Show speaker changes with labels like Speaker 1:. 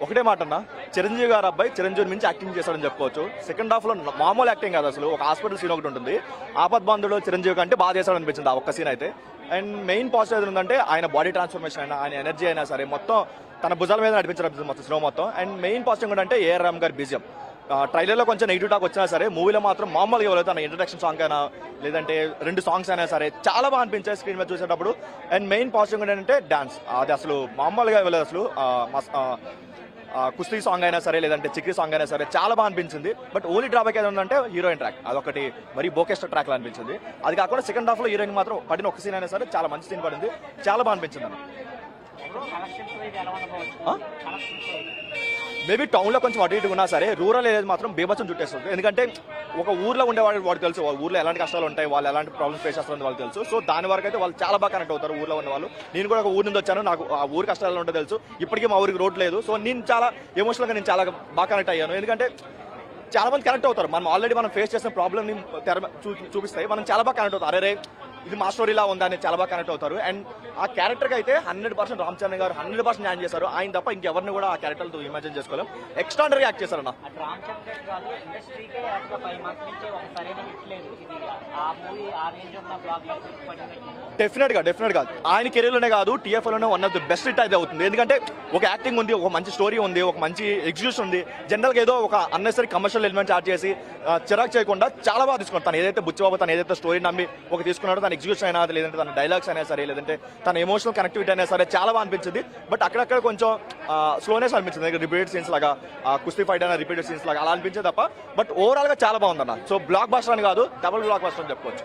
Speaker 1: ఒకటే మాట అన్న, చిరంజీవి గారు అబ్బాయి చిరంజీవి మించి యాక్టింగ్ చేశాడని చెప్పుకోవచ్చు. సెకండ్ హాఫ్ లో మామూలు యాక్టింగ్ కాదు, అసలు ఒక హాస్పిటల్ సీన్ ఒకటి ఉంటుంది, ఆపద్ బాంధుడు చిరంజీవి కంటే బాగా చేశాడు అనిపించింది ఆ ఒక్క సీన్ అయితే. అండ్ మెయిన్ పాజిటివ్ ఏంటంటే ఆయన బాడీ ట్రాన్స్ఫర్మేషన్ అయినా, ఆయన ఎనర్జీ అయినా సరే మొత్తం తన భుజాల మీద నడిపించడం మొత్తం సినిమా మొత్తం. అండ్ మెయిన్ పాజిటివ్ ఏంటంటే ఏఆర్ రామ్ గారి బీజియం. ట్రైలర్లో కొంచెం నెగిటివ్ టాక్ వచ్చినా సరే మూవీలో మాత్రం మామూలుగా ఇవ్వలేదు. తన ఇంట్రడక్షన్ సాంగ్ అయినా లేదంటే 2 సాంగ్స్ అయినా సరే చాలా బాగా అనిపించాయి స్క్రీన్ మీద చూసేటప్పుడు. అండ్ మెయిన్ పాజిటివ్ ఏంటంటే డాన్స్, అది అసలు మామూలుగా ఇవ్వలేదు అసలు. కుస్తీ సాంగ్ అయినా సరే లేదంటే చిక్రీ సాంగ్ అయినా సరే చాలా బాగా అనిపించింది. బట్ ఓన్లీ డ్రాబ్యాక్ ఏదో ఉందంటే హీరోయిన్ ట్రాక్, అదొకటి మరీ బోకెస్టర్ ట్రాక్ లా అనిపించింది. అది కాకుండా సెకండ్ హాఫ్ లో హీరోయిన్ మాత్రం పడిన ఒక సీన్ అయినా సరే చాలా మంచి సీన్ పడింది, చాలా బాగా అనిపించింది. మేబీ టౌన్లో కొంచెం అటు ఇటు ఉన్నా సరే రూరల్ ఏరియా మాత్రం బీభత్సం చుట్టేస్తుంది. ఎందుకంటే ఒక ఊర్లో ఉండేవాడికి తెలుసు ఊర్లో ఎలాంటి కష్టాలు ఉంటాయి, వాళ్ళు ఎలాంటి ప్రాబ్లమ్స్ ఫేస్ చేస్తారని వాళ్ళకి తెలుసు. సో దాని వరకు అయితే వాళ్ళు చాలా బాగా కనెక్ట్ అవుతారు ఊర్లో ఉన్న వాళ్ళు. నేను కూడా ఒక ఊరి నుంచి వచ్చాను, నాకు ఆ ఊరి కష్టాలు ఉంటే తెలుసు. ఇప్పటికీ మా ఊరికి రోడ్ లేదు. సో నేను చాలా ఎమోషనల్గా నేను చాలా బాగా కనెక్ట్ అయ్యాను. ఎందుకంటే చాలా మంది కనెక్ట్ అవుతారు, మనం ఆల్రెడీ మనం ఫేస్ చేసిన ప్రాబ్లమ్ని చూపిస్తాయి, మనం చాలా బాగా కనెక్ట్ అవుతారు. అరే ఇది మా స్టోరీలా ఉందా అని చాలా బాగా కనెక్ట్ అవుతారు. అండ్ ఆ క్యారెక్టర్కి అయితే 100% రామ్ చరణ్ గారు 100% న్యాయం చేశారు. ఆయన తప్ప ఇంకెవరిని కూడా ఆ క్యారెక్టర్తో ఇమాజిన్ చేసుకోలేం. ఎక్స్ట్రాడనరీగా యాక్ట్ చేశారన్న. డెఫినెట్గా ఆయన కెరీర్లోనే కాదు టీఎఫ్లోనే one of the best hit అయితే అవుతుంది. ఎందుకంటే ఒక యాక్టింగ్ ఉంది, ఒక మంచి స్టోరీ ఉంది, ఒక మంచి ఎగ్జిక్యూషన్ ఉంది. జనరల్గా ఏదో ఒక అన్నెసరీ కమర్షియల్ ఎలిమెంట్స్ యాడ్ చేసి చిరాకు చేయకుండా చాలా బాగా తీసుకున్నాడు. తను ఏదైతే బుచ్చిబాబు తను ఏదైతే స్టోరీ నమ్మి ఒక తీసుకున్నాడో, తన ఎగ్జిక్యూషన్ అయినా లేదంటే తన డైలాగ్స్ అయినా సరే లేదంటే తన ఎమోషనల్ కనెక్టివిటీ అయినా సరే చాలా బాగా అనిపించింది. బట్ అక్కడక్కడ కొంచెం స్లోనెస్ అనిపించింది, రిపీటెడ్ సీన్స్ లాగా, కుస్తీ ఫైట్ అయినా రిపీటెడ్ సీన్స్ లాగా అలా అనిపించేది తప్ప. బట్ ఓవరాల్గా చాలా బాగుందన్న. సో బ్లాక్ బస్టర్ అని కాదు, డబుల్ బ్లాక్ బస్టర్ అని చెప్పుకోవచ్చు.